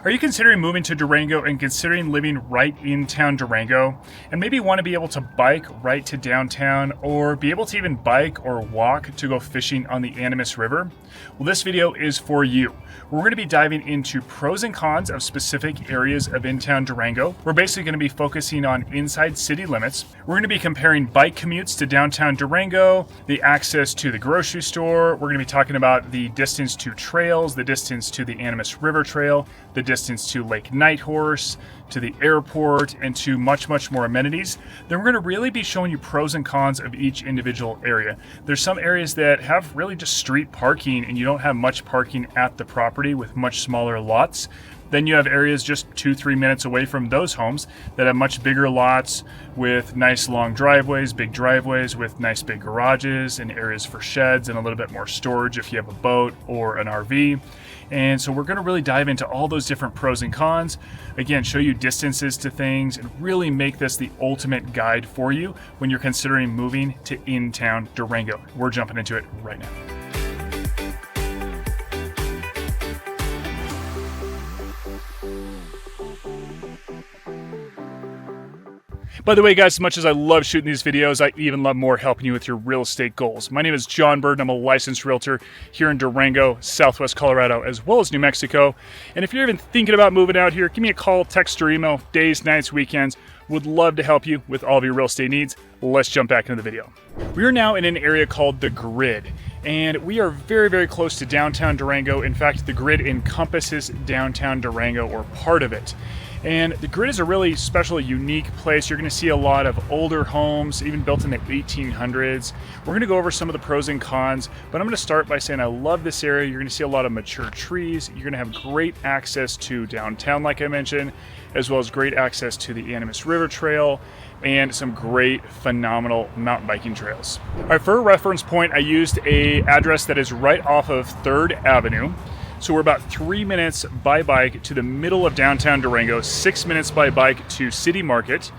Are you considering moving to Durango and considering living right in town Durango and maybe want to be able to bike right to downtown or be able to even bike or walk to go fishing on the Animas River? Well, this video is for you. We're going to be diving into pros and cons of specific areas of in-town Durango. We're basically going to be focusing on inside city limits. We're going to be comparing bike commutes to downtown Durango, the access to the grocery store. We're going to be talking about the distance to trails, the distance to the Animas River Trail, the distance to Lake Nighthorse, to the airport, and to much more amenities. Then we're going to really be showing you pros and cons of each individual area. There's some areas that have really just street parking and you don't have much parking at the property with much smaller lots. Then you have areas just 2-3 minutes away from those homes that have much bigger lots with nice long driveways, big driveways with nice big garages and areas for sheds and a little bit more storage if you have a boat or an RV. And so we're going to really dive into all those different pros and cons. Again, show you distances to things and really make this the ultimate guide for you when you're considering moving to in-town Durango. We're jumping into it right now. By the way, guys, as much as I love shooting these videos, I even love more helping you with your real estate goals. My name is John Bird, and I'm a licensed realtor here in Durango, Southwest Colorado, as well as New Mexico. And if you're even thinking about moving out here, give me a call, text, or email, days, nights, weekends. Would love to help you with all of your real estate needs. Let's jump back into the video. We are now in an area called the Grid, and we are very close to downtown Durango. In fact, the Grid encompasses downtown Durango, or part of it. And the Grid is a really special, unique place. You're going to see a lot of older homes, even built in the 1800s. We're going to go over some of the pros and cons, but I'm going to start by saying I love this area. You're going to see a lot of mature trees. You're going to have great access to downtown, like I mentioned, as well as great access to the Animas River Trail and some great, phenomenal mountain biking trails. All right, for a reference point, I used an address that is right off of 3rd Avenue. So we're about 3 minutes by bike to the middle of downtown Durango, 6 minutes by bike to City Market.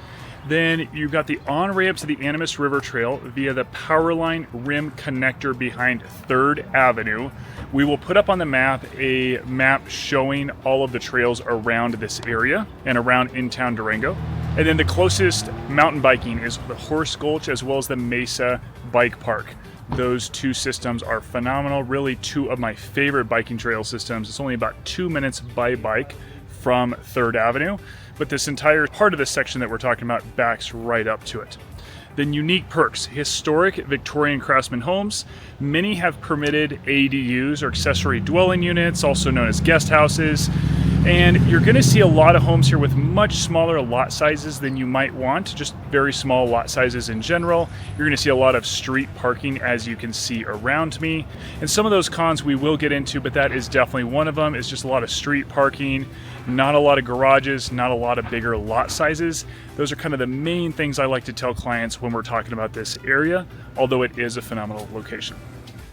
Then you've got the on-ramp to the Animas River Trail via the Powerline Rim connector behind 3rd Avenue. We will put up on the map a map showing all of the trails around this area and around in-town Durango. And then the closest mountain biking is the Horse Gulch as well as the Mesa Bike Park. Those two systems are phenomenal, really two of my favorite biking trail systems. It's only about 2 minutes by bike from 3rd Avenue, but this entire part of this section that we're talking about backs right up to it. Then unique perks, historic Victorian craftsman homes. Many have permitted ADUs or accessory dwelling units, also known as guest houses. And you're going to see a lot of homes here with much smaller lot sizes than you might want, just very small lot sizes in general. You're going to see a lot of street parking, as you can see around me. And some of those cons we will get into, but that is definitely one of them. It's just a lot of street parking, not a lot of garages, not a lot of bigger lot sizes. Those are kind of the main things I like to tell clients when we're talking about this area, although it is a phenomenal location.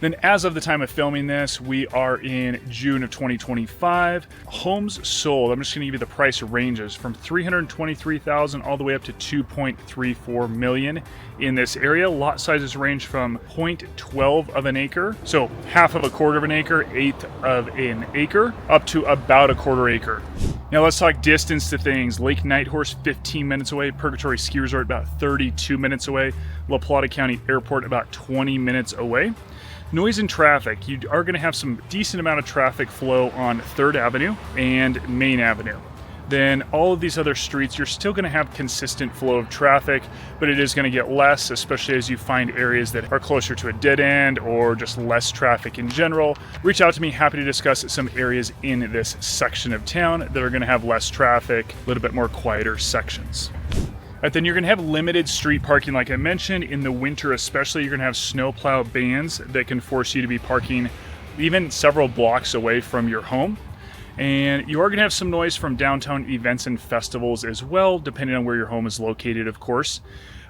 Then as of the time of filming this, we are in June of 2025. Homes sold, I'm just gonna give you the price ranges from $323,000 all the way up to $2.34 million in this area. Lot sizes range from 0.12 of an acre, so half of a quarter of an acre, eighth of an acre, up to about a quarter acre. Now let's talk distance to things. Lake Nighthorse, 15 minutes away. Purgatory Ski Resort, about 32 minutes away. La Plata County Airport, about 20 minutes away. Noise and traffic. You are going to have some decent amount of traffic flow on 3rd Avenue and Main Avenue. Then all of these other streets, you're still going to have consistent flow of traffic, but it is going to get less, especially as you find areas that are closer to a dead end or just less traffic in general. Reach out to me, happy to discuss some areas in this section of town that are going to have less traffic, a little bit more quieter sections. Right, then you're going to have limited street parking, like I mentioned. In the winter especially, you're going to have snowplow bans that can force you to be parking even several blocks away from your home. And you are going to have some noise from downtown events and festivals as well, depending on where your home is located, of course.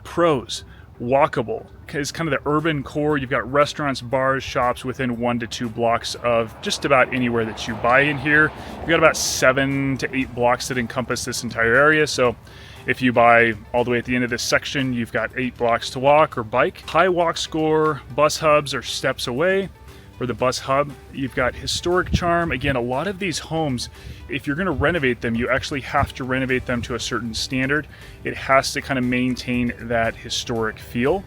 Pros, walkable is kind of the urban core. You've got restaurants, bars, shops within 1 to 2 blocks of just about anywhere that you buy in here. You've got about 7 to 8 blocks that encompass this entire area. So if you buy all the way at the end of this section, you've got 8 blocks to walk or bike. High walk score, bus hubs are steps away. or the bus hub. You've got historic charm. Again, a lot of these homes, if you're going to renovate them, you actually have to renovate them to a certain standard. It has to kind of maintain that historic feel.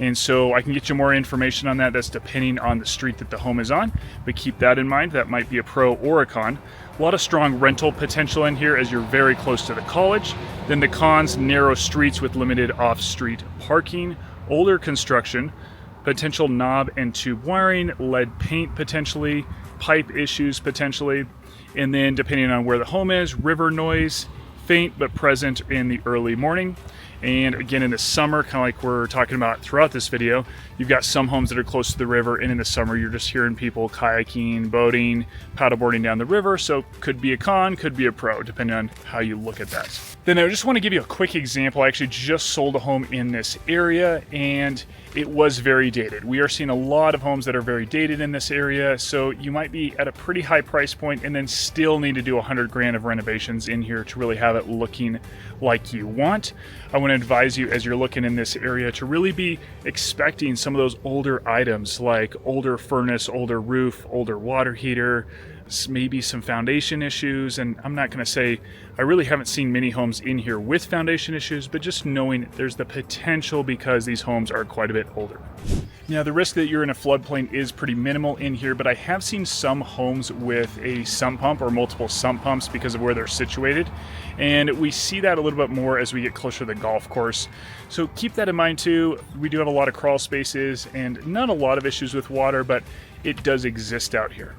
And so I can get you more information on that. That's depending on the street that the home is on, but keep that in mind. That might be a pro or a con. A lot of strong rental potential in here as you're very close to the college. Then the cons: narrow streets with limited off-street parking, older construction, potential knob and tube wiring, lead paint potentially, pipe issues potentially, and then depending on where the home is, river noise, faint but present in the early morning. And again, in the summer, kind of like we're talking about throughout this video, you've got some homes that are close to the river, and in the summer you're just hearing people kayaking, boating, paddleboarding down the river. So could be a con, could be a pro, depending on how you look at that. Then I just want to give you a quick example. I actually just sold a home in this area, and it was very dated. We are seeing a lot of homes that are very dated in this area, so you might be at a pretty high price point and then still need to do 100 grand of renovations in here to really have it looking like you want. I want to advise you, as you're looking in this area, to really be expecting some of those older items like older furnace, older roof, older water heater, maybe some foundation issues. And I'm not going to say I really haven't seen many homes in here with foundation issues, but just knowing there's the potential because these homes are quite a bit older. Now, the risk that you're in a floodplain is pretty minimal in here, but I have seen some homes with a sump pump or multiple sump pumps because of where they're situated. And we see that a little bit more as we get closer to the golf course. So keep that in mind too. We do have a lot of crawl spaces and not a lot of issues with water, but it does exist out here.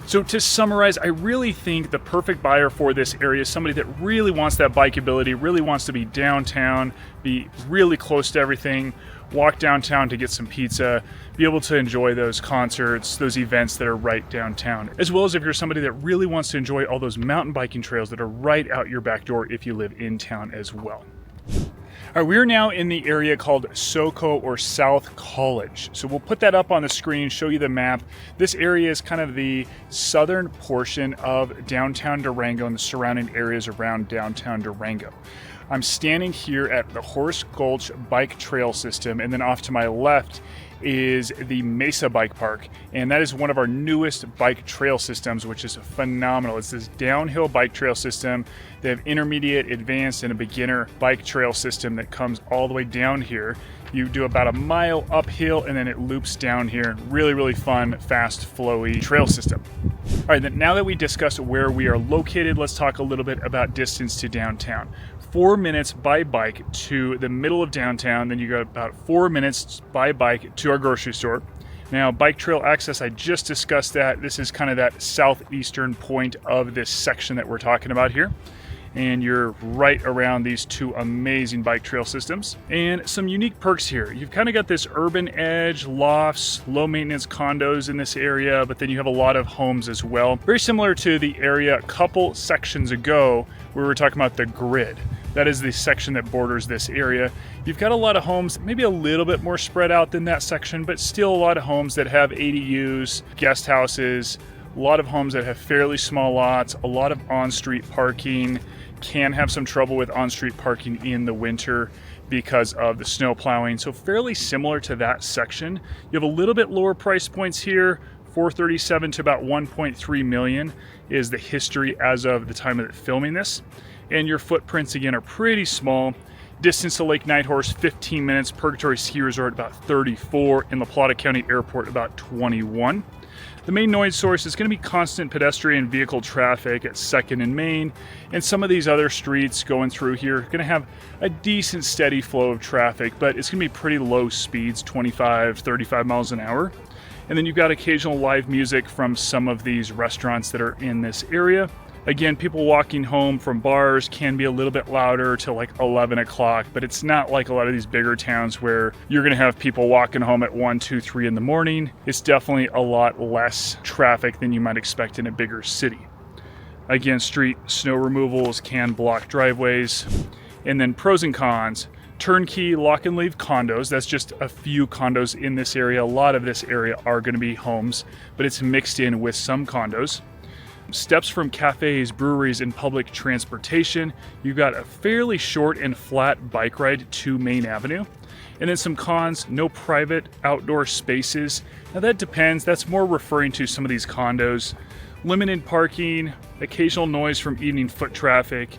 So to summarize, I really think the perfect buyer for this area is somebody that really wants that bikeability, really wants to be downtown, be really close to everything, walk downtown to get some pizza, be able to enjoy those concerts, those events that are right downtown. As well as if you're somebody that really wants to enjoy all those mountain biking trails that are right out your back door if you live in town as well. All right, we are now in the area called SoCo, or South College. So we'll put that up on the screen, show you the map. This area is kind of the southern portion of downtown Durango and the surrounding areas around downtown Durango. I'm standing here at the Horse Gulch Bike Trail System, and then off to my left is the Mesa Bike Park, and that is one of our newest bike trail systems, which is phenomenal. It's this downhill bike trail system. They have intermediate, advanced, and a beginner bike trail system that comes all the way down here. You do about a mile uphill and then it loops down here. Really, really fun, fast, flowy trail system. All right, then now that we discussed where we are located, let's talk a little bit about distance to downtown. 4 minutes by bike to the middle of downtown, then you got about 4 minutes by bike to our grocery store. Now, bike trail access, I just discussed that. This is kind of that southeastern point of this section that we're talking about here. And you're right around these two amazing bike trail systems. And some unique perks here. You've kind of got this urban edge, lofts, low maintenance condos in this area, but then you have a lot of homes as well. Very similar to the area a couple sections ago where we were talking about the grid. That is the section that borders this area. You've got a lot of homes, maybe a little bit more spread out than that section, but still a lot of homes that have ADUs, guest houses, a lot of homes that have fairly small lots, a lot of on-street parking. Can have some trouble with on-street parking in the winter because of the snow plowing. So fairly similar to that section. You have a little bit lower price points here. $437 to about $1.3 million is the history as of the time of filming this. And your footprints again are pretty small. Distance to Lake Nighthorse, 15 minutes. Purgatory Ski Resort, about 34. In La Plata County Airport, about 21. The main noise source is going to be constant pedestrian vehicle traffic at 2nd and Main, and some of these other streets going through here are going to have a decent steady flow of traffic, but it's going to be pretty low speeds, 25, 35 miles an hour. And then you've got occasional live music from some of these restaurants that are in this area. Again, people walking home from bars can be a little bit louder till like 11 o'clock, but it's not like a lot of these bigger towns where you're going to have people walking home at 1, 2, 3 in the morning. It's definitely a lot less traffic than you might expect in a bigger city. Again, street snow removals can block driveways. And then pros and cons. Turnkey lock and leave condos. That's just a few condos in this area. A lot of this area are going to be homes, but it's mixed in with some condos. Steps from cafes, breweries, and public transportation. You've got a fairly short and flat bike ride to Main Avenue. And then some cons, no private outdoor spaces. Now that depends, that's more referring to some of these condos. Limited parking, occasional noise from evening foot traffic,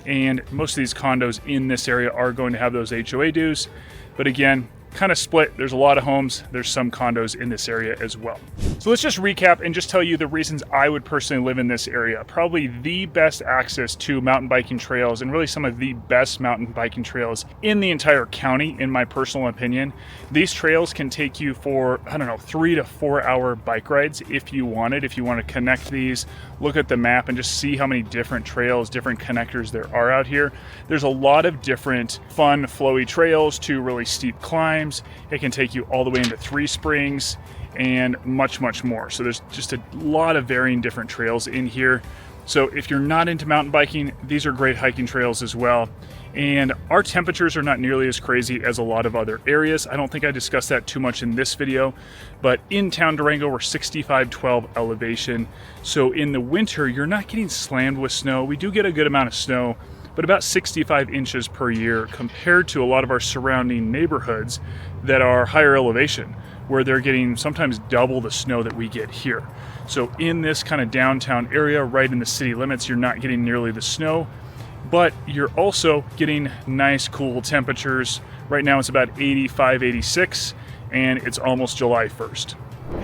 and most of these condos in this area are going to have those HOA dues. But again, kind of split. There's a lot of homes. There's some condos in this area as well. So let's just recap and just tell you the reasons I would personally live in this area. Probably the best access to mountain biking trails and really some of the best mountain biking trails in the entire county, in my personal opinion. These trails can take you for, I don't know, 3 to 4 hour bike rides if you wanted. If you want to connect these, look at the map and just see how many different trails, different connectors there are out here. There's a lot of different fun, flowy trails to really steep climbs. It can take you all the way into Three Springs and much, much more. So there's just a lot of varying different trails in here. So if you're not into mountain biking, these are great hiking trails as well. And our temperatures are not nearly as crazy as a lot of other areas. I don't think I discussed that too much in this video, but in town Durango, we're 6512 elevation. So in the winter, you're not getting slammed with snow. We do get a good amount of snow, but about 65 inches per year compared to a lot of our surrounding neighborhoods that are higher elevation, where they're getting sometimes double the snow that we get here. So in this kind of downtown area, right in the city limits, you're not getting nearly the snow, but you're also getting nice, cool temperatures. Right now it's about 85, 86, and it's almost July 1st.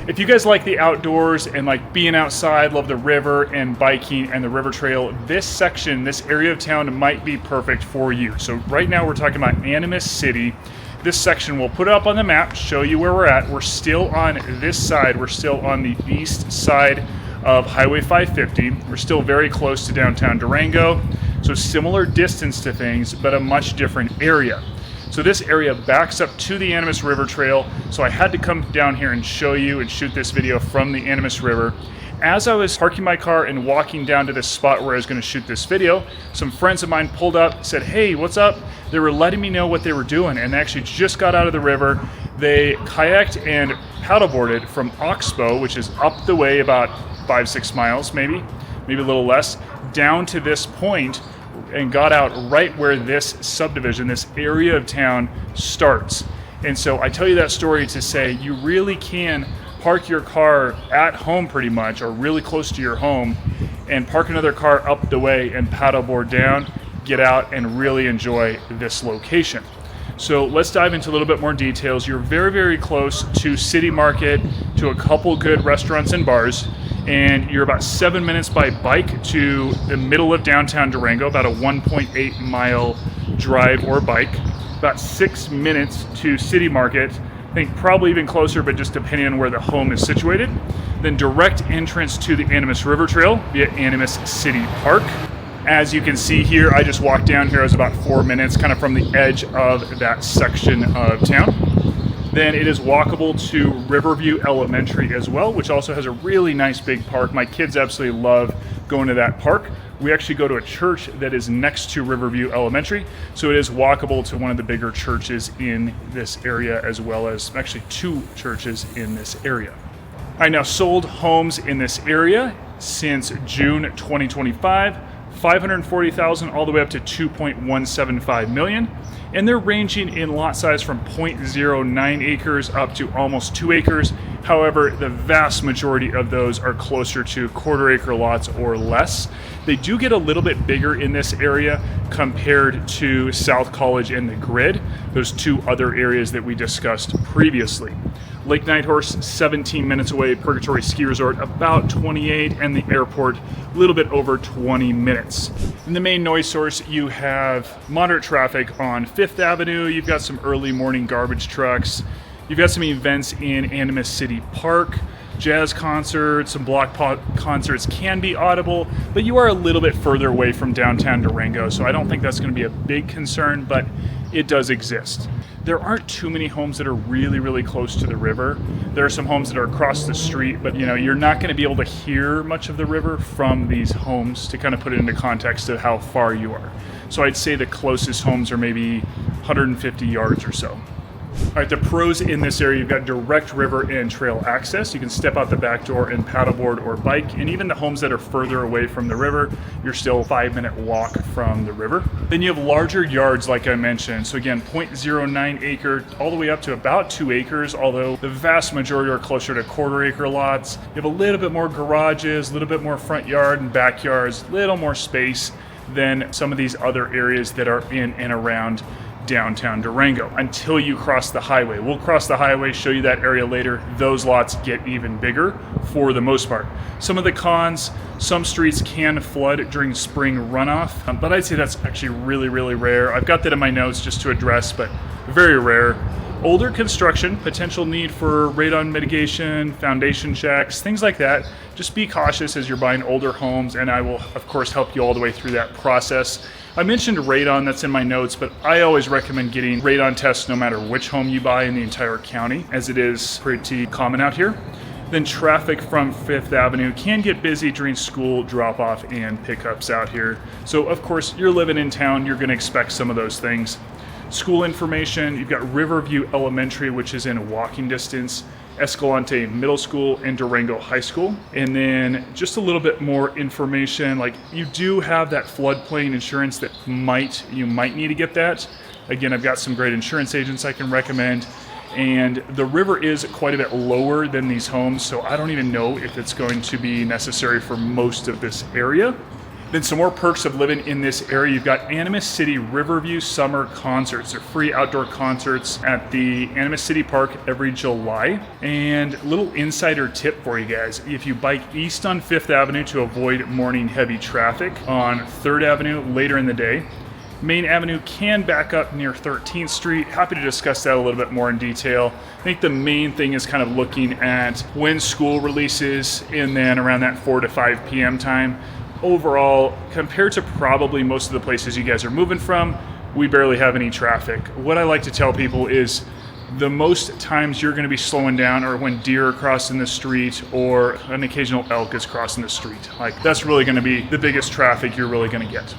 If you guys like the outdoors and like being outside, love the river and biking and the river trail, this section, this area of town might be perfect for you. So right now we're talking about Animas City. This section, we'll put it up on the map, show you where we're at. We're still on this side. We're still on the east side of Highway 550. We're still very close to downtown Durango. So similar distance to things, but a much different area. So this area backs up to the Animas River Trail. So I had to come down here and show you and shoot this video from the Animas River. As I was parking my car and walking down to this spot where I was going to shoot this video, some friends of mine pulled up, said, "Hey, what's up?" They were letting me know what they were doing, and they actually just got out of the river. They kayaked and paddleboarded from Oxbow, which is up the way about 5-6 miles, maybe a little less, down to this point, and got out right where this subdivision, this area of town starts. And so I tell you that story to say you really can park your car at home pretty much, or really close to your home, and park another car up the way and paddleboard down, get out and really enjoy this location. So let's dive into a little bit more details. You're very, very close to City Market, to a couple good restaurants and bars, and you're about 7 minutes by bike to the middle of downtown Durango, about a 1.8 mile drive or bike, about 6 minutes to City Market, I think probably even closer, but just depending on where the home is situated. Then direct entrance to the Animas River Trail via Animas City Park. As you can see here, I just walked down here. I was about 4 minutes kind of from the edge of that section of town. Then it is walkable to Riverview Elementary as well, which also has a really nice big park. My kids absolutely love going to that park. We actually go to a church that is next to Riverview Elementary, so it is walkable to one of the bigger churches in this area, as well as actually 2 churches in this area. I now sold homes in this area since June 2025. 540,000 all the way up to 2.175 million. And they're ranging in lot size from 0.09 acres up to almost 2 acres. However, the vast majority of those are closer to quarter-acre lots or less. They do get a little bit bigger in this area compared to South College and the Grid, those 2 other areas that we discussed previously. Lake Nighthorse, 17 minutes away, Purgatory Ski Resort, about 28, and the airport, a little bit over 20 minutes. In the main noise source, you have moderate traffic on 5th Avenue, you've got some early morning garbage trucks, you've got some events in Animas City Park, jazz concerts, some block concerts can be audible, but you are a little bit further away from downtown Durango, so I don't think that's going to be a big concern, but it does exist. There aren't too many homes that are really, really close to the river. There are some homes that are across the street, but you're not going to be able to hear much of the river from these homes, to kind of put it into context of how far you are. So I'd say the closest homes are maybe 150 yards or so. All right, the pros in this area, you've got direct river and trail access. You can step out the back door and paddleboard or bike, and even the homes that are further away from the river, you're still a 5-minute walk from the river. Then you have larger yards, like I mentioned. So again, 0.09 acre, all the way up to about 2 acres, although the vast majority are closer to quarter-acre lots. You have a little bit more garages, a little bit more front yard and backyards, a little more space than some of these other areas that are in and around downtown Durango until you cross the highway. We'll cross the highway, show you that area later. Those lots get even bigger for the most part. Some of the cons, some streets can flood during spring runoff, but I'd say that's actually really, really rare. I've got that in my notes just to address, but very rare. Older construction, potential need for radon mitigation, foundation checks, things like that. Just be cautious as you're buying older homes, and I will, of course, help you all the way through that process. I mentioned radon, that's in my notes, but I always recommend getting radon tests no matter which home you buy in the entire county, as it is pretty common out here. Then traffic from 5th Avenue can get busy during school drop-off and pickups out here. So, of course, you're living in town, you're going to expect some of those things. School information, you've got Riverview Elementary, which is in walking distance, Escalante Middle School, and Durango High School. And then just a little bit more information, like you do have that floodplain insurance that you might need to get that. Again, I've got some great insurance agents I can recommend. And the river is quite a bit lower than these homes, so I don't even know if it's going to be necessary for most of this area. Then some more perks of living in this area. You've got Animas City Riverview Summer Concerts. They're free outdoor concerts at the Animas City Park every July. And a little insider tip for you guys. If you bike east on 5th Avenue to avoid morning heavy traffic on 3rd Avenue later in the day, Main Avenue can back up near 13th Street. Happy to discuss that a little bit more in detail. I think the main thing is kind of looking at when school releases and then around that 4 to 5 p.m. time. Overall, compared to probably most of the places you guys are moving from, we barely have any traffic. What I like to tell people is the most times you're going to be slowing down are when deer are crossing the street or an occasional elk is crossing the street. Like, that's really going to be the biggest traffic you're really going to get.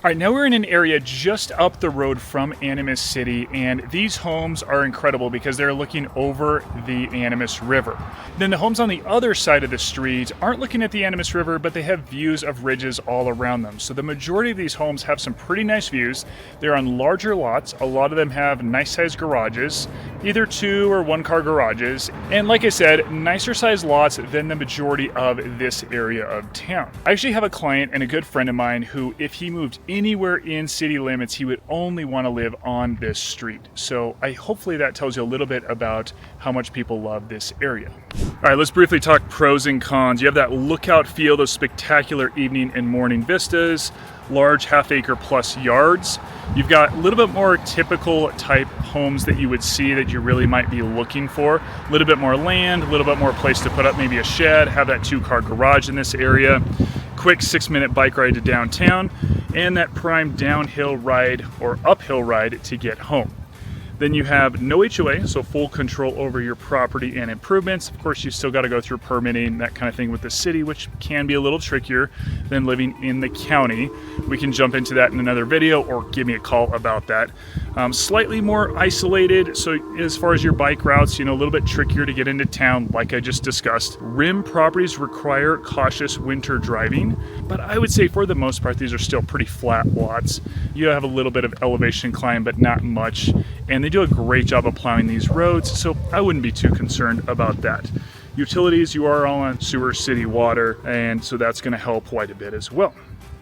All right, now we're in an area just up the road from Animas City, and these homes are incredible because they're looking over the Animas River. Then the homes on the other side of the street aren't looking at the Animas River, but they have views of ridges all around them. So the majority of these homes have some pretty nice views. They're on larger lots. A lot of them have nice sized garages, either 2 or 1 car garages. And like I said, nicer sized lots than the majority of this area of town. I actually have a client and a good friend of mine who, if he moved anywhere in city limits, he would only want to live on this street. So hopefully that tells you a little bit about how much people love this area. All right, let's briefly talk pros and cons. You have that lookout feel, those spectacular evening and morning vistas, large half-acre plus yards. You've got a little bit more typical type homes that you would see that you really might be looking for. A little bit more land, a little bit more place to put up maybe a shed, have that 2-car garage in this area. Quick 6-minute bike ride to downtown, and that prime downhill ride or uphill ride to get home. Then you have no HOA, so full control over your property and improvements. Of course, you still got to go through permitting, that kind of thing with the city, which can be a little trickier than living in the county. We can jump into that in another video or give me a call about that. Slightly more isolated, so as far as your bike routes, a little bit trickier to get into town, like I just discussed. Rim properties require cautious winter driving, but I would say for the most part, these are still pretty flat lots. You have a little bit of elevation climb, but not much, and they do a great job of plowing these roads, so I wouldn't be too concerned about that. Utilities, you are all on sewer, city water, and so that's going to help quite a bit as well.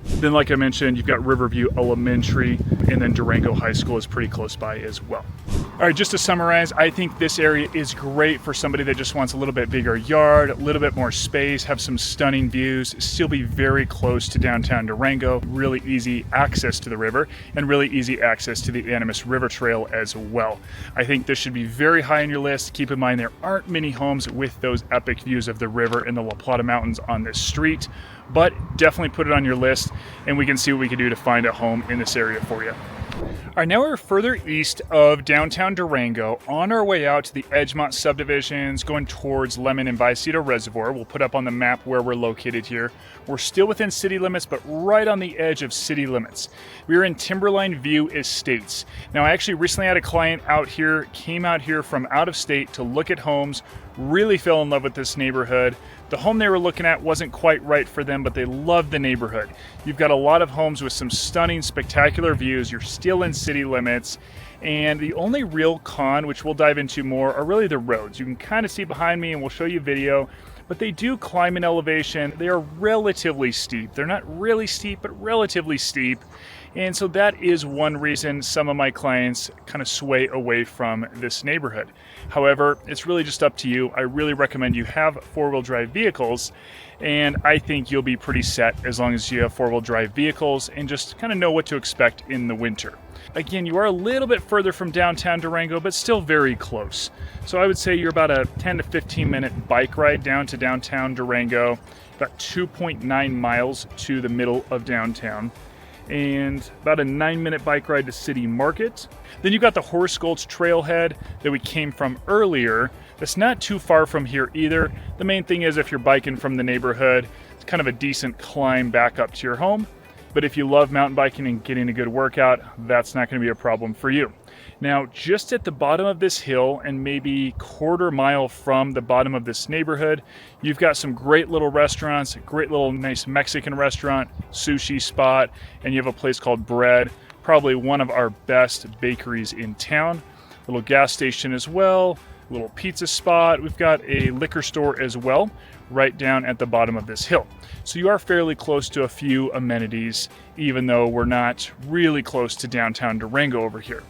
Then, like I mentioned, you've got Riverview Elementary, and then Durango High School is pretty close by as well. All right, just to summarize, I think this area is great for somebody that just wants a little bit bigger yard, a little bit more space, have some stunning views, still be very close to downtown Durango, really easy access to the river, and really easy access to the Animas River Trail as well. I think this should be very high on your list. Keep in mind there aren't many homes with those epic views of the river and the La Plata Mountains on this street, but definitely put it on your list, and we can see what we can do to find a home in this area for you. All right, now we're further east of downtown Durango, on our way out to the Edgemont subdivisions, going towards Lemon and Viceta Reservoir. We'll put up on the map where we're located here. We're still within city limits, but right on the edge of city limits. We're in Timberline View Estates. Now, I actually recently had a client out here, came out here from out of state to look at homes, really fell in love with this neighborhood. The home they were looking at wasn't quite right for them, but they loved the neighborhood. You've got a lot of homes with some stunning, spectacular views. You're still in city limits. And the only real con, which we'll dive into more, are really the roads. You can kind of see behind me, and we'll show you video, but they do climb in elevation. They are relatively steep. They're not really steep, but relatively steep. And so that is one reason some of my clients kind of sway away from this neighborhood. However, it's really just up to you. I really recommend you have four-wheel drive vehicles, and I think you'll be pretty set as long as you have four-wheel drive vehicles and just kind of know what to expect in the winter. Again, you are a little bit further from downtown Durango, but still very close. So I would say you're about a 10 to 15 minute bike ride down to downtown Durango, about 2.9 miles to the middle of downtown, and about a 9-minute bike ride to City Market. Then you got the Horse Gulch trailhead that we came from earlier. That's not too far from here either. The main thing is if you're biking from the neighborhood, it's kind of a decent climb back up to your home. But if you love mountain biking and getting a good workout, that's not going to be a problem for you. Now, just at the bottom of this hill and maybe quarter mile from the bottom of this neighborhood, you've got some great little restaurants, a great little nice Mexican restaurant, sushi spot, and you have a place called Bread, probably one of our best bakeries in town. A little gas station as well, a little pizza spot. We've got a liquor store as well, right down at the bottom of this hill. So you are fairly close to a few amenities, even though we're not really close to downtown Durango over here.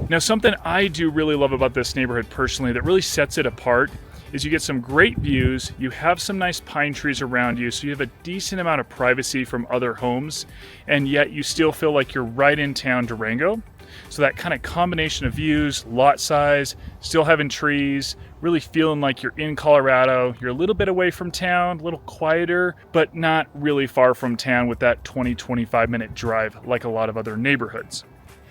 Now, something I do really love about this neighborhood personally that really sets it apart is you get some great views, you have some nice pine trees around you, so you have a decent amount of privacy from other homes, and yet you still feel like you're right in town Durango. So that kind of combination of views, lot size, still having trees, really feeling like you're in Colorado. You're a little bit away from town, a little quieter, but not really far from town with that 20-25 minute drive like a lot of other neighborhoods.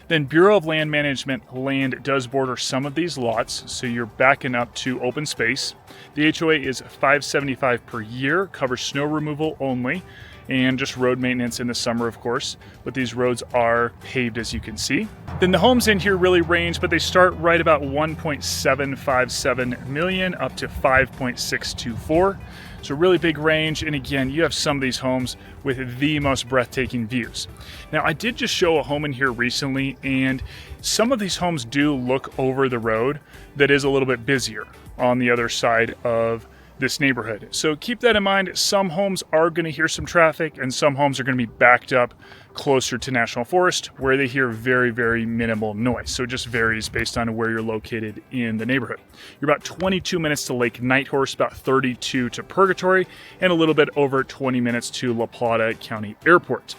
Then Bureau of Land Management land does border some of these lots, so you're backing up to open space. The HOA is $575 per year, covers snow removal only, and just road maintenance in the summer, of course, but these roads are paved, as you can see. Then the homes in here really range, but they start right about 1.757 million up to 5.624. So really big range, and again, you have some of these homes with the most breathtaking views. Now, I did just show a home in here recently, and some of these homes do look over the road that is a little bit busier on the other side of this neighborhood. So keep that in mind. Some homes are going to hear some traffic, and some homes are going to be backed up closer to National Forest where they hear very, very minimal noise. So it just varies based on where you're located in the neighborhood. You're about 22 minutes to Lake Nighthorse, about 32 to Purgatory, and a little bit over 20 minutes to La Plata County Airport.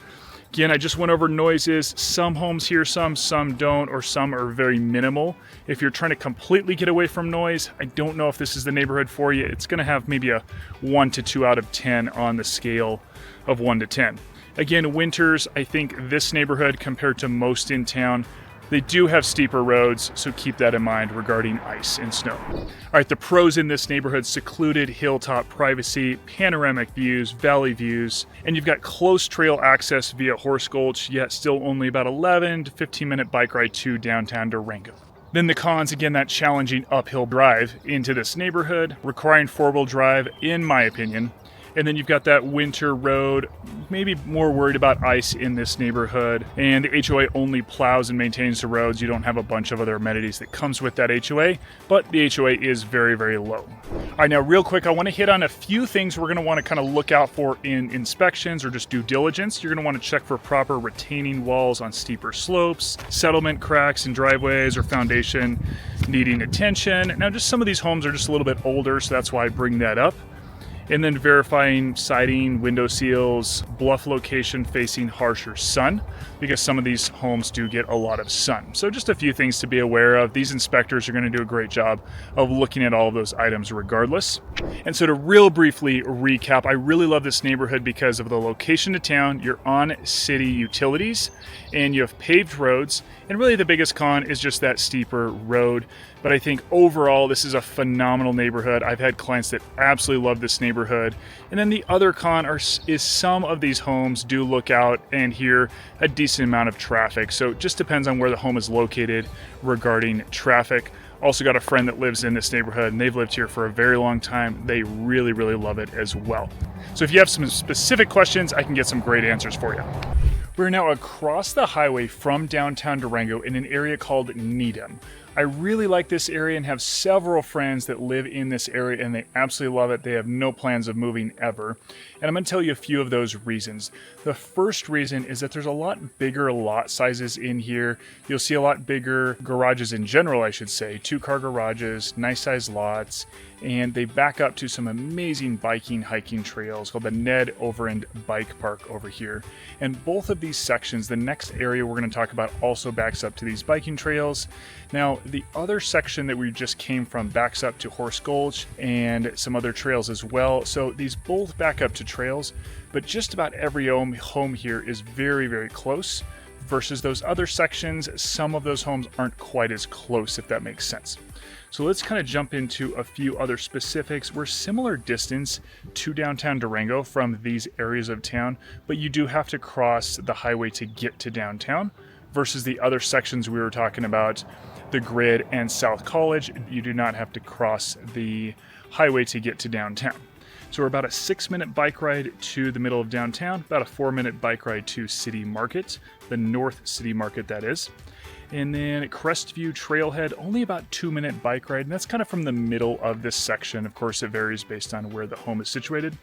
Again, I just went over noises. Some homes hear some don't, or some are very minimal. If you're trying to completely get away from noise, I don't know if this is the neighborhood for you. It's going to have maybe a 1 to 2 out of 10 on the scale of 1 to 10. Again, winters, I think this neighborhood compared to most in town, they do have steeper roads, so keep that in mind regarding ice and snow. All right, the pros in this neighborhood: secluded hilltop privacy, panoramic views, valley views, and you've got close trail access via Horse Gulch, yet still only about 11 to 15 minute bike ride to downtown Durango. Then the cons, again, that challenging uphill drive into this neighborhood, requiring four-wheel drive, in my opinion. And then you've got that winter road, maybe more worried about ice in this neighborhood. And the HOA only plows and maintains the roads. You don't have a bunch of other amenities that comes with that HOA, but the HOA is very, very low. All right, now real quick, I want to hit on a few things we're going to want to kind of look out for in inspections or just due diligence. You're going to want to check for proper retaining walls on steeper slopes, settlement cracks in driveways, or foundation needing attention. Now, just some of these homes are just a little bit older, so that's why I bring that up. And then verifying siding, window seals, bluff location facing harsher sun, because some of these homes do get a lot of sun. So just a few things to be aware of. These inspectors are going to do a great job of looking at all of those items regardless. And so to real briefly recap, I really love this neighborhood because of the location to town. You're on city utilities and you have paved roads. And really the biggest con is just that steeper road. But I think overall, this is a phenomenal neighborhood. I've had clients that absolutely love this neighborhood. And then the other con is some of these homes do look out and hear a decent amount of traffic. So it just depends on where the home is located regarding traffic. Also got a friend that lives in this neighborhood and they've lived here for a very long time. They really, really love it as well. So if you have some specific questions, I can get some great answers for you. We're now across the highway from downtown Durango in an area called Needham. I really like this area and have several friends that live in this area and they absolutely love it. They have no plans of moving ever. And I'm going to tell you a few of those reasons. The first reason is that there's a lot bigger lot sizes in here. You'll see a lot bigger garages in general, I should say. 2-car garages, nice sized lots, and they back up to some amazing biking, hiking trails called the Ned Overend Bike Park over here. And both of these sections, the next area we're going to talk about also backs up to these biking trails. Now, the other section that we just came from backs up to Horse Gulch and some other trails as well. So these both back up to trails, but just about every home here is very, very close versus those other sections. Some of those homes aren't quite as close, if that makes sense. So let's kind of jump into a few other specifics. We're similar distance to downtown Durango from these areas of town, but you do have to cross the highway to get to downtown versus the other sections we were talking about, the Grid and South College. You do not have to cross the highway to get to downtown. So we're about a 6-minute bike ride to the middle of downtown, about a 4-minute bike ride to City Market, the North City Market that is. And then Crestview Trailhead, only about 2-minute bike ride, and that's kind of from the middle of this section. Of course, it varies based on where the home is situated.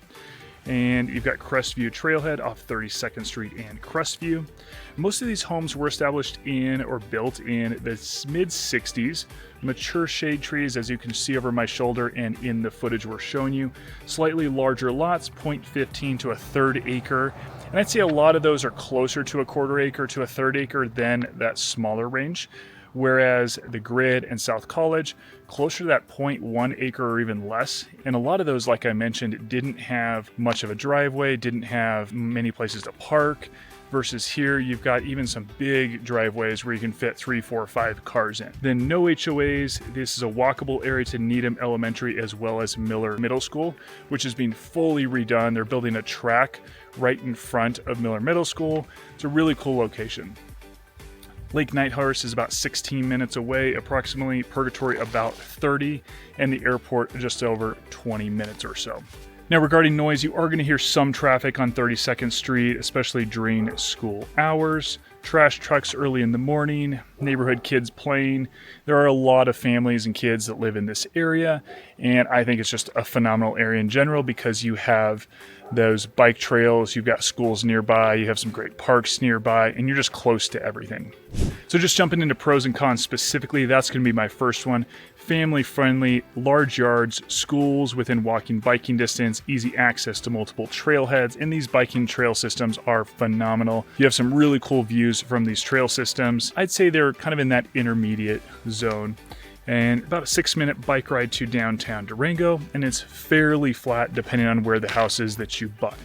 And you've got Crestview Trailhead off 32nd Street and Crestview. Most of these homes were established in or built in the mid-60s. Mature shade trees, as you can see over my shoulder and in the footage we're showing you. Slightly larger lots, 0.15 to a 1/3 acre. And I'd say a lot of those are closer to a 1/4 acre to a 1/3 acre than that smaller range. Whereas the Grid and South College, closer to that 0.1 acre or even less. And a lot of those, like I mentioned, didn't have much of a driveway, didn't have many places to park. Versus here, you've got even some big driveways where you can fit 3, 4, 5 cars in. Then no HOAs. This is a walkable area to Needham Elementary as well as Miller Middle School, which is being fully redone. They're building a track right in front of Miller Middle School. It's a really cool location. Lake Nighthorse is about 16 minutes away, approximately. Purgatory about 30, and the airport just over 20 minutes or so. Now, regarding noise, you are going to hear some traffic on 32nd Street, especially during school hours. Trash trucks early in the morning, neighborhood kids playing. There are a lot of families and kids that live in this area, and I think it's just a phenomenal area in general because you have those bike trails, you've got schools nearby, you have some great parks nearby, and you're just close to everything. So just jumping into pros and cons specifically, that's going to be my first one. Family friendly, large yards, schools within walking, biking distance, easy access to multiple trailheads, and these biking trail systems are phenomenal. You have some really cool views from these trail systems. I'd say they're kind of in that intermediate zone. And about a 6-minute bike ride to downtown Durango, and it's fairly flat depending on where the house is that you bought.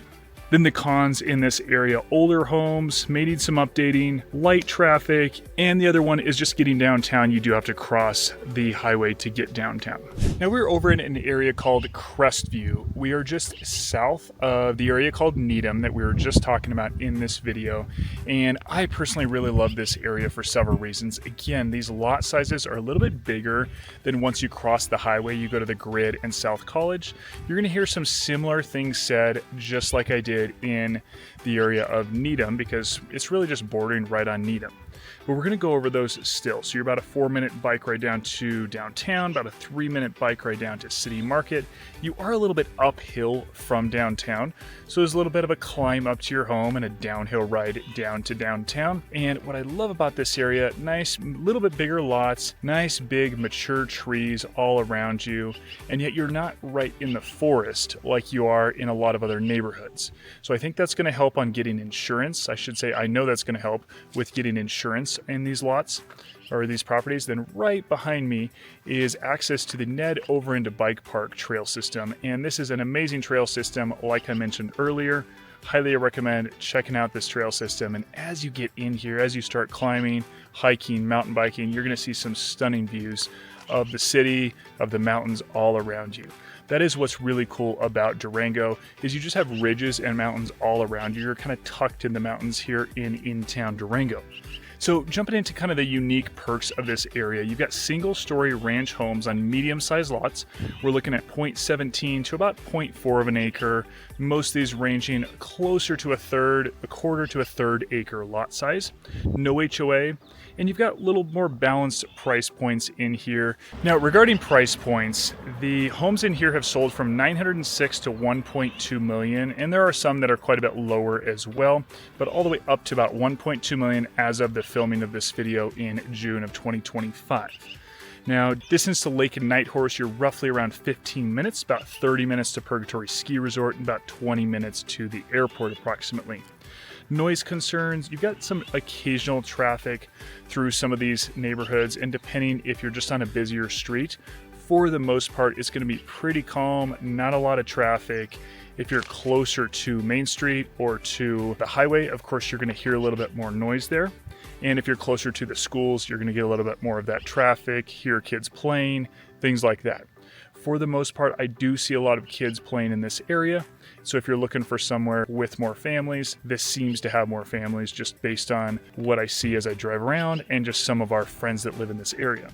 Then the cons in this area: older homes, may need some updating, light traffic, and the other one is just getting downtown. You do have to cross the highway to get downtown. Now we're over in an area called Crestview. We are just south of the area called Needham that we were just talking about in this video. And I personally really love this area for several reasons. Again, these lot sizes are a little bit bigger than once you cross the highway, you go to the Grid and South College. You're gonna hear some similar things said, just like I did did in the area of Needham, because it's really just bordering right on Needham. But we're going to go over those still. So you're about a 4-minute bike ride down to downtown, about a 3-minute bike ride down to City Market. You are a little bit uphill from downtown, so there's a little bit of a climb up to your home and a downhill ride down to downtown. And what I love about this area, nice, little bit bigger lots, nice big mature trees all around you, and yet you're not right in the forest like you are in a lot of other neighborhoods. So I think that's going to help on getting insurance. I should say I know that's going to help with getting insurance in these lots or these properties. Then right behind me is access to the Ned over into Bike Park trail system, and this is an amazing trail system. Like I mentioned earlier, highly recommend checking out this trail system. And as you get in here, as you start climbing, hiking, mountain biking, you're going to see some stunning views of the city, of the mountains all around you. That is what's really cool about Durango, is you just have ridges and mountains all around you. You're kind of tucked in the mountains here in town Durango. So jumping into kind of the unique perks of this area, you've got single-story ranch homes on medium-sized lots. We're looking at 0.17 to about 0.4 of an acre. Most of these ranging closer to a quarter to a third acre lot size. No HOA. And you've got a little more balanced price points in here. Now, regarding price points, the homes in here have sold from $906 to $1.2 million, and there are some that are quite a bit lower as well, but all the way up to about $1.2 million as of the filming of this video in June of 2025. Now, distance to Lake and Nighthorse, you're roughly around 15 minutes, about 30 minutes to Purgatory Ski Resort, and about 20 minutes to the airport approximately. Noise concerns, you've got some occasional traffic through some of these neighborhoods, and depending if you're just on a busier street, for the most part, it's going to be pretty calm, not a lot of traffic. If you're closer to Main Street or to the highway, of course, you're going to hear a little bit more noise there. And if you're closer to the schools, you're going to get a little bit more of that traffic, hear kids playing, things like that. For the most part, I do see a lot of kids playing in this area. So if you're looking for somewhere with more families, this seems to have more families just based on what I see as I drive around and just some of our friends that live in this area.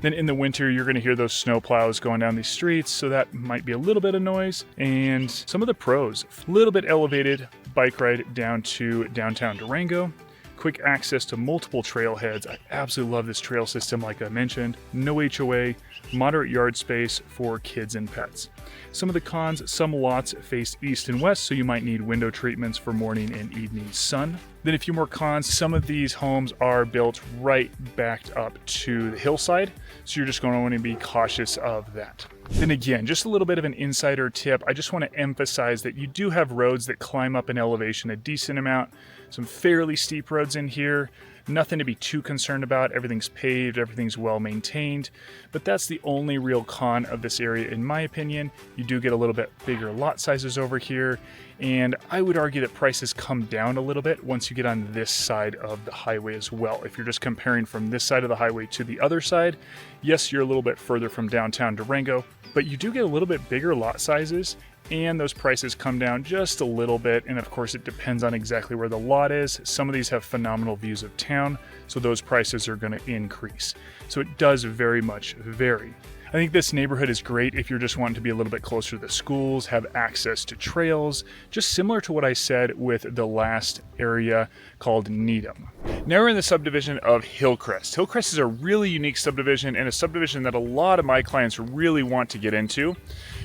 Then in the winter, you're going to hear those snow plows going down these streets, so that might be a little bit of noise. And some of the pros, a little bit elevated bike ride down to downtown Durango. Quick access to multiple trailheads. I absolutely love this trail system, like I mentioned. No HOA, moderate yard space for kids and pets. Some of the cons, some lots face east and west, so you might need window treatments for morning and evening sun. Then a few more cons, some of these homes are built right backed up to the hillside, so you're just going to want to be cautious of that. Then again, just a little bit of an insider tip. I just want to emphasize that you do have roads that climb up in elevation a decent amount. Some fairly steep roads in here. Nothing to be too concerned about. Everything's paved, everything's well maintained. But that's the only real con of this area, in my opinion. You do get a little bit bigger lot sizes over here. And I would argue that prices come down a little bit once you get on this side of the highway as well. If you're just comparing from this side of the highway to the other side, yes, you're a little bit further from downtown Durango, but you do get a little bit bigger lot sizes, and those prices come down just a little bit. And of course, it depends on exactly where the lot is. Some of these have phenomenal views of town, so those prices are going to increase. So it does very much vary. I think this neighborhood is great if you're just wanting to be a little bit closer to the schools, have access to trails, just similar to what I said with the last area called Needham. Now we're in the subdivision of Hillcrest. Hillcrest is a really unique subdivision, and a subdivision that a lot of my clients really want to get into.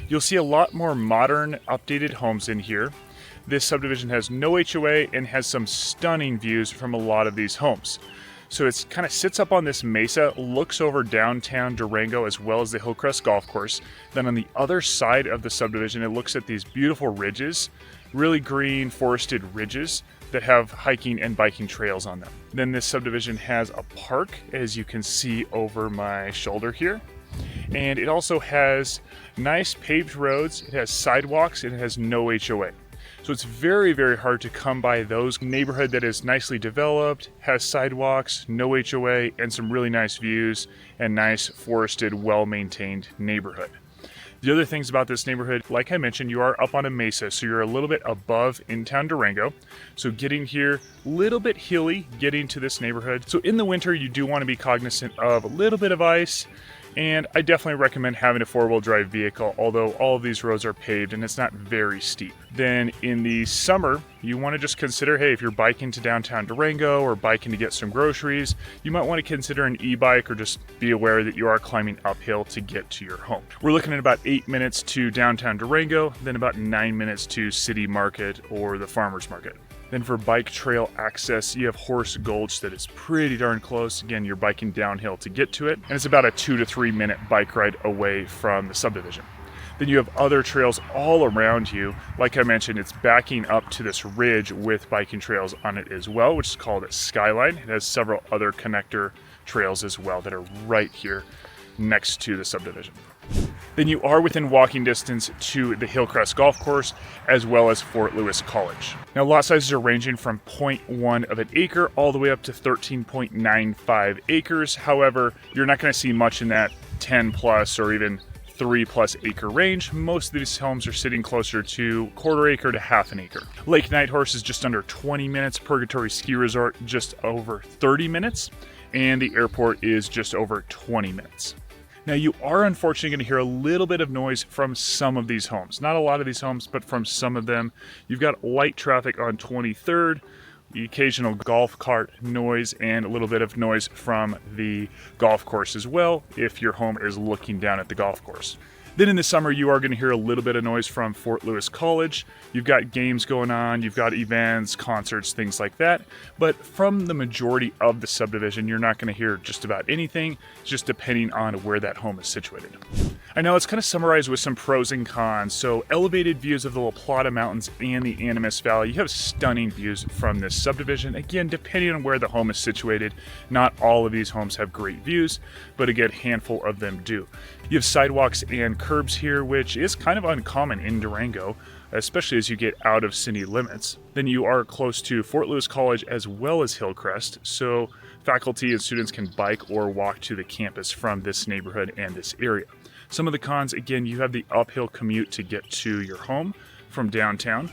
You'll see a lot more modern, updated homes in here. This subdivision has no HOA and has some stunning views from a lot of these homes. So it kind of sits up on this mesa, looks over downtown Durango as well as the Hillcrest Golf Course. Then on the other side of the subdivision, it looks at these beautiful ridges, really green forested ridges that have hiking and biking trails on them. Then this subdivision has a park, as you can see over my shoulder here. And it also has nice paved roads, it has sidewalks, and it has no HOA. So it's very, very hard to come by those. Neighborhood that is nicely developed, has sidewalks, no HOA, and some really nice views, and nice forested, well-maintained neighborhood. The other things about this neighborhood, like I mentioned, you are up on a mesa, so you're a little bit above in-town Durango. So getting here, a little bit hilly getting to this neighborhood. So in the winter, you do want to be cognizant of a little bit of ice. And I definitely recommend having a four-wheel drive vehicle, although all of these roads are paved and it's not very steep. Then in the summer, you want to just consider, hey, if you're biking to downtown Durango or biking to get some groceries, you might want to consider an e-bike, or just be aware that you are climbing uphill to get to your home. We're looking at about 8 minutes to downtown Durango, then about 9 minutes to City Market or the Farmers Market. Then for bike trail access, you have Horse Gulch that is pretty darn close. Again, you're biking downhill to get to it, and it's about a 2 to 3 minute bike ride away from the subdivision. Then you have other trails all around you. Like I mentioned, it's backing up to this ridge with biking trails on it as well, which is called Skyline. It has several other connector trails as well that are right here next to the subdivision. Then you are within walking distance to the Hillcrest golf course as well as Fort Lewis College. Now lot sizes are ranging from 0.1 of an acre all the way up to 13.95 acres. However, you're not going to see much in that 10 plus or even 3+ acre range. Most of these homes are sitting closer to 1/4 acre to 1/2 acre. Lake Nighthorse is just under 20 minutes, Purgatory Ski Resort just over 30 minutes, and the airport is just over 20 minutes. Now you are unfortunately going to hear a little bit of noise from some of these homes. Not a lot of these homes, but from some of them. You've got light traffic on 23rd, the occasional golf cart noise, and a little bit of noise from the golf course as well, if your home is looking down at the golf course. Then in the summer, you are going to hear a little bit of noise from Fort Lewis College. You've got games going on, you've got events, concerts, things like that. But from the majority of the subdivision, you're not going to hear just about anything, just depending on where that home is situated. I know it's kind of summarized with some pros and cons. So elevated views of the La Plata Mountains and the Animas Valley. You have stunning views from this subdivision. Again, depending on where the home is situated, not all of these homes have great views, but again, a handful of them do. You have sidewalks and curbs here, which is kind of uncommon in Durango, especially as you get out of city limits. Then you are close to Fort Lewis College as well as Hillcrest, so faculty and students can bike or walk to the campus from this neighborhood and this area. Some of the cons, again, you have the uphill commute to get to your home from downtown.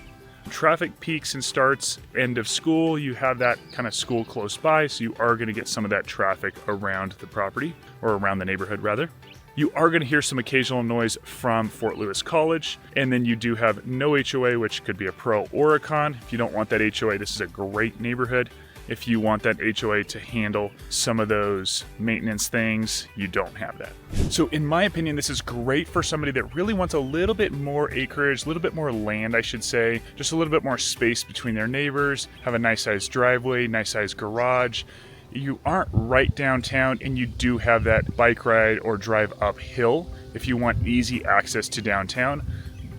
Traffic peaks and starts, end of school, you have that kind of school close by, so you are going to get some of that traffic around the property, or around the neighborhood rather. You are going to hear some occasional noise from Fort Lewis College, and then you do have no HOA, which could be a pro or a con. If you don't want that HOA, this is a great neighborhood. If you want that HOA to handle some of those maintenance things, you don't have that. So in my opinion, this is great for somebody that really wants a little bit more acreage, a little bit more land, I should say, just a little bit more space between their neighbors, have a nice sized driveway, nice sized garage. You aren't right downtown, and you do have that bike ride or drive uphill if you want easy access to downtown,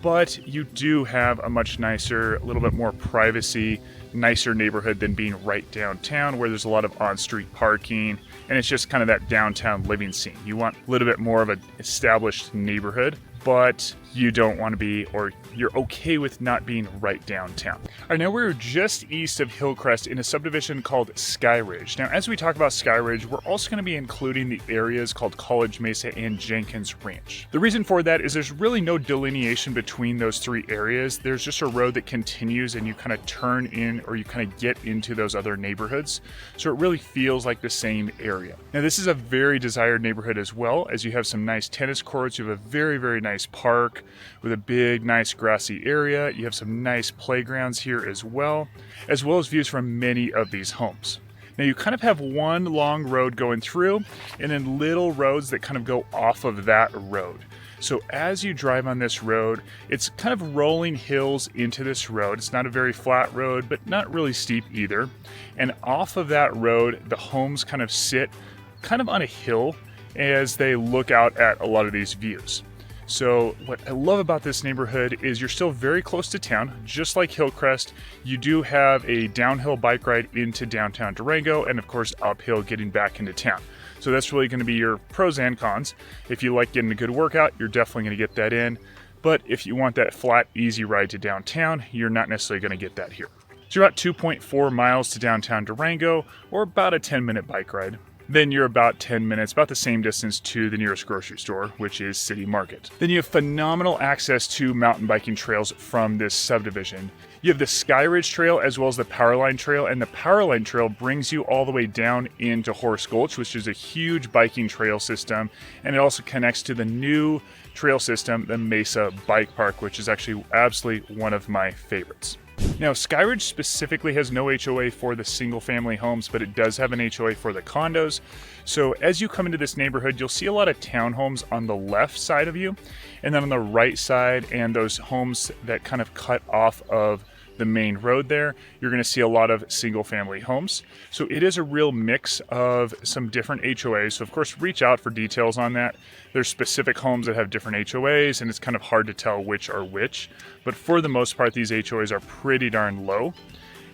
but you do have a much nicer, a little bit more privacy, nicer neighborhood than being right downtown where there's a lot of on-street parking, and it's just kind of that downtown living scene. You want a little bit more of an established neighborhood, but you don't want to be, or you're okay with not being right downtown. All right, now we're just east of Hillcrest in a subdivision called Sky Ridge. Now, as we talk about Sky Ridge, we're also going to be including the areas called College Mesa and Jenkins Ranch. The reason for that is there's really no delineation between those three areas. There's just a road that continues, and you kind of turn in, or you kind of get into those other neighborhoods. So it really feels like the same area. Now, this is a very desired neighborhood as well, as you have some nice tennis courts. You have a very, very nice park with a big, nice grassy area. You have some nice playgrounds here as well as views from many of these homes. Now you kind of have one long road going through, and then little roads that kind of go off of that road. So as you drive on this road, it's kind of rolling hills into this road. It's not a very flat road, but not really steep either. And off of that road, the homes kind of sit kind of on a hill as they look out at a lot of these views. So what I love about this neighborhood is you're still very close to town. Just like Hillcrest, you do have a downhill bike ride into downtown Durango, and of course uphill getting back into town. So that's really going to be your pros and cons. If you like getting a good workout, you're definitely going to get that in. But if you want that flat, easy ride to downtown, you're not necessarily going to get that here. So you're about 2.4 miles to downtown Durango, or about a 10-minute bike ride. then you're about 10 minutes, about the same distance to the nearest grocery store, which is City Market. Then you have phenomenal access to mountain biking trails from this subdivision. You have the Sky Ridge Trail as well as the Powerline Trail, and the Powerline Trail brings you all the way down into Horse Gulch, which is a huge biking trail system, and it also connects to the new trail system, the Mesa Bike Park, which is actually absolutely one of my favorites. Now, Skyridge specifically has no HOA for the single-family homes, but it does have an HOA for the condos. So as you come into this neighborhood, you'll see a lot of townhomes on the left side of you, and then on the right side, and those homes that kind of cut off of the main road there, you're going to see a lot of single-family homes. So it is a real mix of some different HOAs. So of course, reach out for details on that. There's specific homes that have different HOAs, and it's kind of hard to tell which are which. But for the most part, these HOAs are pretty darn low,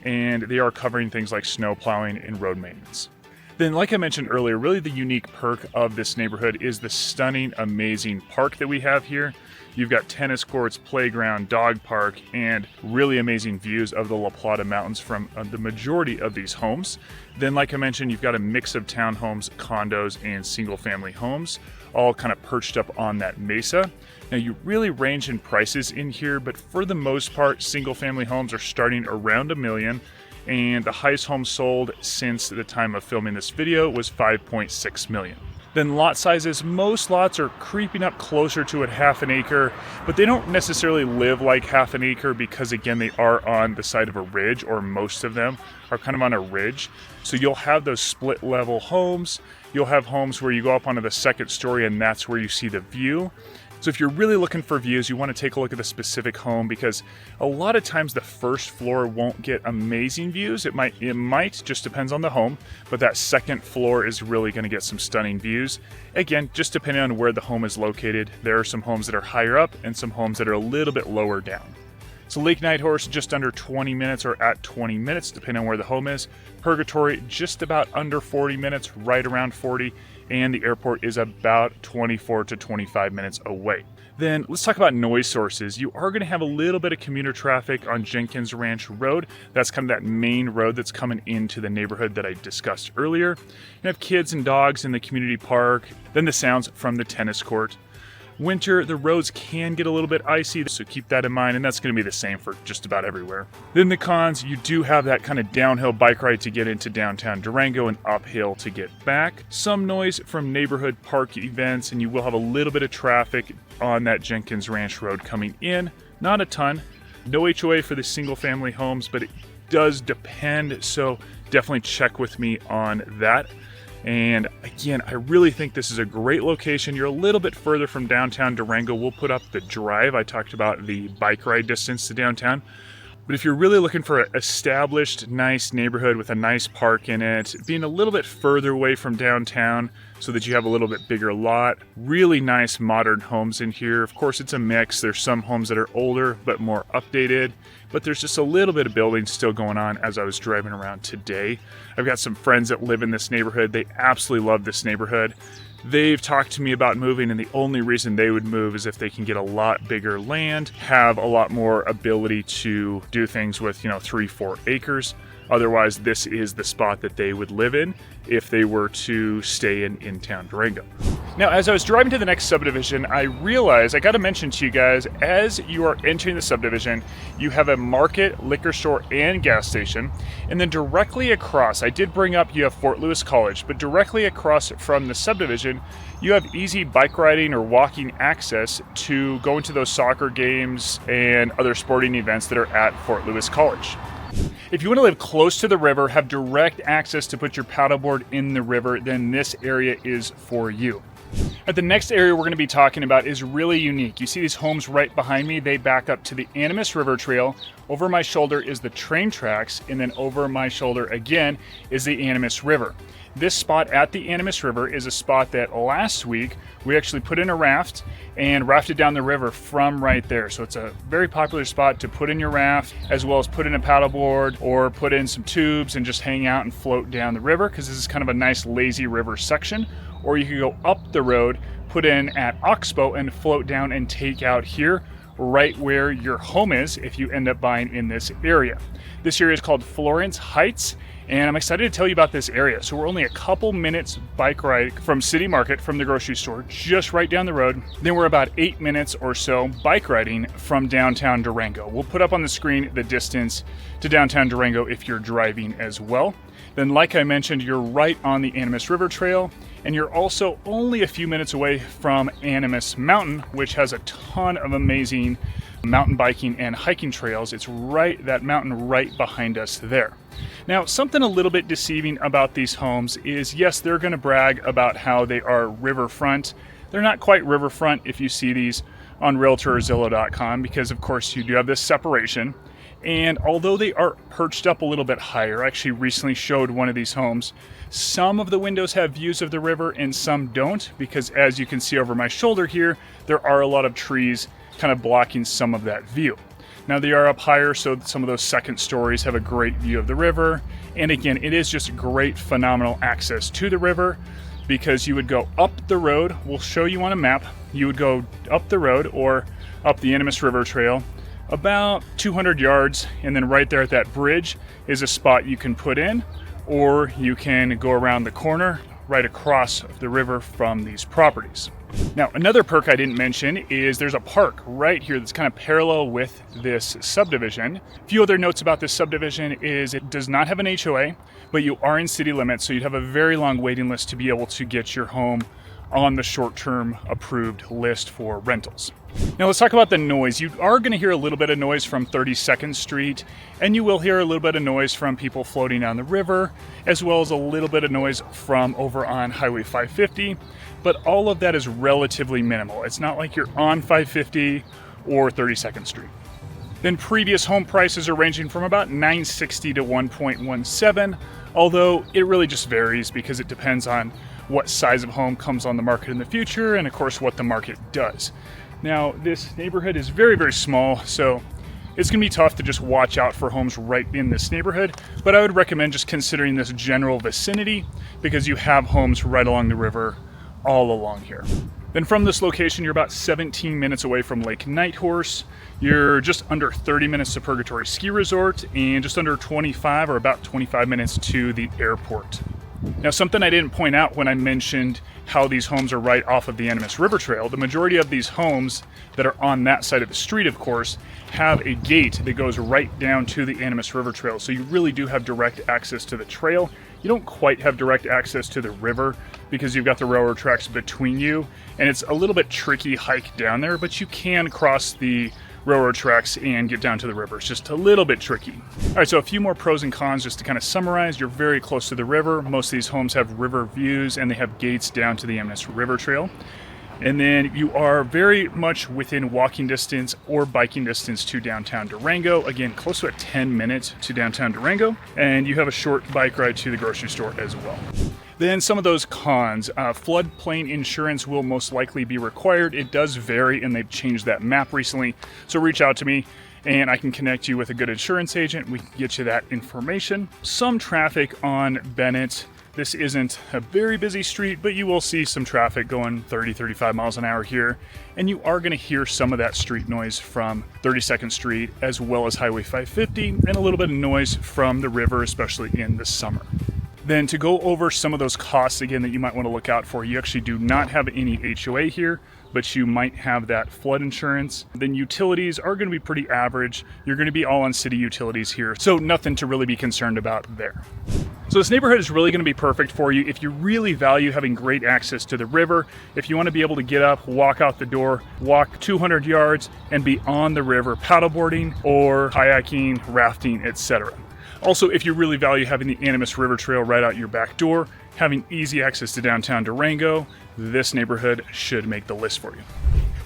and they are covering things like snow plowing and road maintenance. Then, like I mentioned earlier, really the unique perk of this neighborhood is the stunning, amazing park that we have here. You've got tennis courts, playground, dog park, and really amazing views of the La Plata Mountains from the majority of these homes. Then, like I mentioned, you've got a mix of townhomes, condos, and single-family homes, all kind of perched up on that mesa. Now, you really range in prices in here, but for the most part, single-family homes are starting around $1 million. And the highest home sold since the time of filming this video was 5.6 million. Then lot sizes, most lots are creeping up closer to a half an acre, but they don't necessarily live like half an acre because again, they are on the side of a ridge, or most of them are kind of on a ridge. So you'll have those split level homes. You'll have homes where you go up onto the second story and that's where you see the view. So if you're really looking for views, you want to take a look at the specific home because a lot of times the first floor won't get amazing views. It might, just depends on the home, but that second floor is really going to get some stunning views. Again, just depending on where the home is located. There are some homes that are higher up and some homes that are a little bit lower down. So Lake Nighthorse, just under 20 minutes or at 20 minutes, depending on where the home is. Purgatory, just about under 40 minutes, right around 40. And the airport is about 24 to 25 minutes away. Then let's talk about noise sources. You are going to have a little bit of commuter traffic on Jenkins Ranch Road. That's kind of that main road that's coming into the neighborhood that I discussed earlier. You have kids and dogs in the community park, then the sounds from the tennis court. Winter, the roads can get a little bit icy, so keep that in mind, and that's going to be the same for just about everywhere. Then the cons, you do have that kind of downhill bike ride to get into downtown Durango and uphill to get back. Some noise from neighborhood park events, and you will have a little bit of traffic on that Jenkins Ranch Road coming in. Not a ton. No HOA for the single family homes, but it does depend, so definitely check with me on that. And again, I really think this is a great location. You're a little bit further from downtown Durango. We'll put up the drive. I talked about the bike ride distance to downtown. But if you're really looking for an established, nice neighborhood with a nice park in it, being a little bit further away from downtown so that you have a little bit bigger lot, really nice modern homes in here. Of course, it's a mix. There's some homes that are older but more updated, but there's just a little bit of building still going on as I was driving around today. I've got some friends that live in this neighborhood. They absolutely love this neighborhood. They've talked to me about moving, and the only reason they would move is if they can get a lot bigger land, have a lot more ability to do things with, 3-4 acres. Otherwise, this is the spot that they would live in if they were to stay in town Durango. Now, as I was driving to the next subdivision, I realized I got to mention to you guys, as you are entering the subdivision, you have a market, liquor store, and gas station. And then directly across, I did bring up, you have Fort Lewis College, but directly across from the subdivision, you have easy bike riding or walking access to go into those soccer games and other sporting events that are at Fort Lewis College. If you want to live close to the river, have direct access to put your paddleboard in the river, then this area is for you. The next area we're going to be talking about is really unique. You see these homes right behind me? They back up to the Animas River Trail. Over my shoulder is the train tracks, and then over my shoulder again is the Animas River. This spot at the Animas River is a spot that last week we actually put in a raft and rafted down the river from right there. So it's a very popular spot to put in your raft, as well as put in a paddleboard or put in some tubes and just hang out and float down the river, because this is kind of a nice lazy river section. Or you could go up the road, put in at Oxbow and float down and take out here right where your home is if you end up buying in this area. This area is called Florence Heights, And I'm excited to tell you about this area. So we're only a couple minutes bike ride from City Market, from the grocery store, just right down the road. Then we're about 8 minutes or so bike riding from downtown Durango. We'll put up on the screen the distance to downtown Durango if you're driving as well. Then, like I mentioned, you're right on the Animas River Trail, and you're also only a few minutes away from Animas Mountain, which has a ton of amazing mountain biking and hiking trails. It's right, that mountain right behind us there. Now, something a little bit deceiving about these homes is, yes, they're going to brag about how they are riverfront. They're not quite riverfront if you see these on Realtor or Zillow.com, because of course you do have this separation. And although they are perched up a little bit higher, I actually recently showed one of these homes. Some of the windows have views of the river and some don't, because as you can see over my shoulder here, there are a lot of trees kind of blocking some of that view. Now they are up higher, so some of those second stories have a great view of the river. And again, it is just great, phenomenal access to the river, because you would go up the road. We'll show you on a map. You would go up the road or up the Animas River Trail about 200 yards, and then right there at that bridge is a spot you can put in, or you can go around the corner right across the river from these properties. Now, another perk I didn't mention is there's a park right here that's kind of parallel with this subdivision. A few other notes about this subdivision is it does not have an HOA, but you are in city limits, so you'd have a very long waiting list to be able to get your home on the short-term approved list for rentals. Now let's talk about the noise. You are going to hear a little bit of noise from 32nd Street, and you will hear a little bit of noise from people floating down the river, as well as a little bit of noise from over on Highway 550, but all of that is relatively minimal. It's not like you're on 550 or 32nd Street. Then previous home prices are ranging from about $960 to $1.17, although it really just varies because it depends on what size of home comes on the market in the future, and of course what the market does. Now, this neighborhood is very, very small, so it's going to be tough to just watch out for homes right in this neighborhood, but I would recommend just considering this general vicinity because you have homes right along the river all along here. Then from this location, you're about 17 minutes away from Lake Nighthorse. You're just under 30 minutes to Purgatory Ski Resort, and just under 25 or about 25 minutes to the airport. Now, something I didn't point out when I mentioned how these homes are right off of the Animas River Trail, the majority of these homes that are on that side of the street, of course, have a gate that goes right down to the Animas River Trail. So you really do have direct access to the trail. You don't quite have direct access to the river because you've got the railroad tracks between you, and it's a little bit tricky hike down there, but you can cross the railroad tracks and get down to the river. It's just a little bit tricky. All right, so a few more pros and cons just to kind of summarize. You're very close to the river. Most of these homes have river views, and they have gates down to the Animas River Trail. And then you are very much within walking distance or biking distance to downtown Durango. Again, close to a 10 minutes to downtown Durango. And you have a short bike ride to the grocery store as well. Then some of those cons. Floodplain insurance will most likely be required. It does vary, and they've changed that map recently. So reach out to me and I can connect you with a good insurance agent. We can get you that information. Some traffic on Bennett. This isn't a very busy street, but you will see some traffic going 30, 35 miles an hour here. And you are going to hear some of that street noise from 32nd Street as well as Highway 550, and a little bit of noise from the river, especially in the summer. Then to go over some of those costs again that you might want to look out for, you actually do not have any HOA here, but you might have that flood insurance. Then utilities are going to be pretty average. You're going to be all on city utilities here, so nothing to really be concerned about there. So this neighborhood is really going to be perfect for you if you really value having great access to the river, if you want to be able to get up, walk out the door, walk 200 yards, and be on the river paddleboarding or kayaking, rafting, etc. Also, if you really value having the Animas River Trail right out your back door, having easy access to downtown Durango, this neighborhood should make the list for you.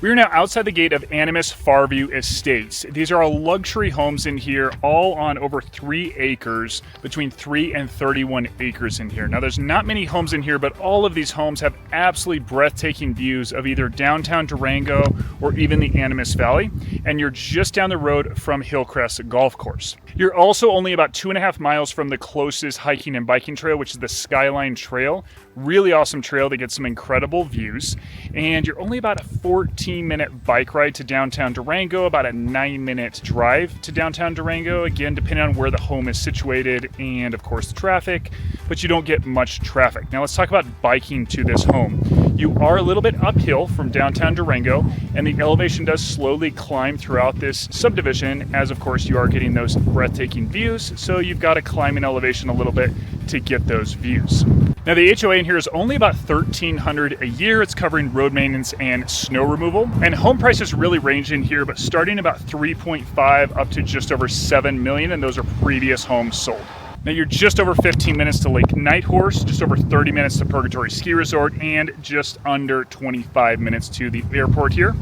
We are now outside the gate of Animas Farview Estates. These are all luxury homes in here, all on over 3 acres, between 3 and 31 acres in here. Now, there's not many homes in here, but all of these homes have absolutely breathtaking views of either downtown Durango or even the Animas Valley, and you're just down the road from Hillcrest Golf Course. You're also only about 2.5 miles from the closest hiking and biking trail, which is the Skyline Trail. Really awesome trail that gets some incredible views, and you're only about 14 15-minute bike ride to downtown Durango, about a 9-minute drive to downtown Durango, again, depending on where the home is situated and, of course, the traffic, but you don't get much traffic. Now, let's talk about biking to this home. You are a little bit uphill from downtown Durango, and the elevation does slowly climb throughout this subdivision, as, of course, you are getting those breathtaking views, so you've got to climb in elevation a little bit to get those views. Now, the HOA in here is only about $1,300 a year. It's covering road maintenance and snow removal. And home prices really range in here, but starting about 3.5 up to just over 7 million, and those are previous homes sold. Now, you're just over 15 minutes to Lake Nighthorse, just over 30 minutes to Purgatory Ski Resort, and just under 25 minutes to the airport here.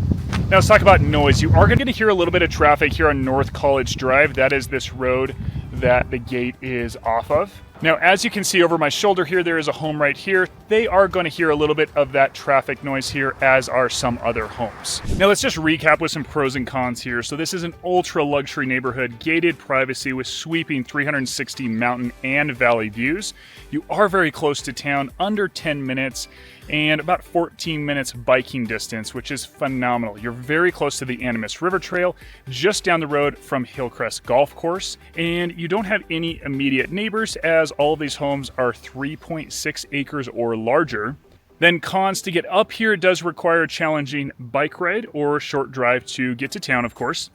Now, let's talk about noise. You are going to hear a little bit of traffic here on North College Drive. That is this road that the gate is off of. Now, as you can see over my shoulder here, there is a home right here. They are going to hear a little bit of that traffic noise here, as are some other homes. Now, let's just recap with some pros and cons here. So this is an ultra luxury neighborhood, gated privacy with sweeping 360 mountain and valley views. You are very close to town, under 10 minutes, and about 14 minutes biking distance, which is phenomenal. You're very close to the Animas River Trail, just down the road from Hillcrest Golf Course, and you don't have any immediate neighbors, as all of these homes are 3.6 acres or larger. Then cons: to get up here, it does require a challenging bike ride or short drive to get to town, of course.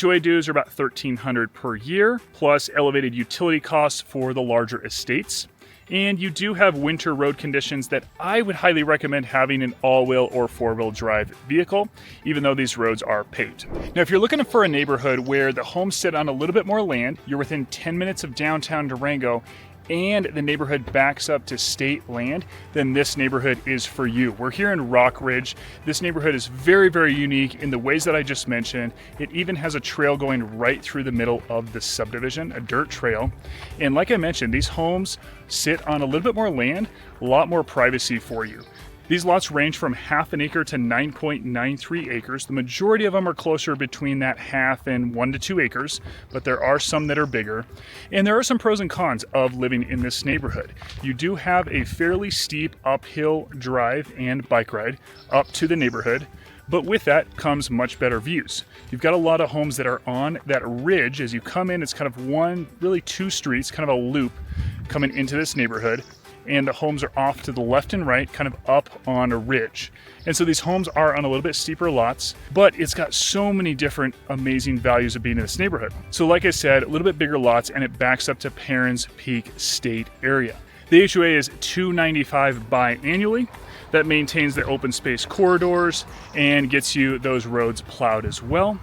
HOA dues are about $1,300 per year, plus elevated utility costs for the larger estates. And you do have winter road conditions that I would highly recommend having an all-wheel or four-wheel drive vehicle, even though these roads are paved. Now, if you're looking for a neighborhood where the homes sit on a little bit more land, you're within 10 minutes of downtown Durango, and the neighborhood backs up to state land, then this neighborhood is for you. We're here in Rock Ridge. This neighborhood is very, very unique in the ways that I just mentioned. It even has a trail going right through the middle of the subdivision, a dirt trail. And like I mentioned, these homes sit on a little bit more land, a lot more privacy for you. These lots range from half an acre to 9.93 acres. The majority of them are closer between that half and 1 to 2 acres, but there are some that are bigger. And there are some pros and cons of living in this neighborhood. You do have a fairly steep uphill drive and bike ride up to the neighborhood, but with that comes much better views. You've got a lot of homes that are on that ridge. As you come in, it's kind of one, really two streets, kind of a loop coming into this neighborhood. And the homes are off to the left and right, kind of up on a ridge. And so these homes are on a little bit steeper lots, but it's got so many different amazing values of being in this neighborhood. So like I said, a little bit bigger lots, and it backs up to Perrins Peak State area. The HOA is $295 biannually. That maintains the open space corridors and gets you those roads plowed as well.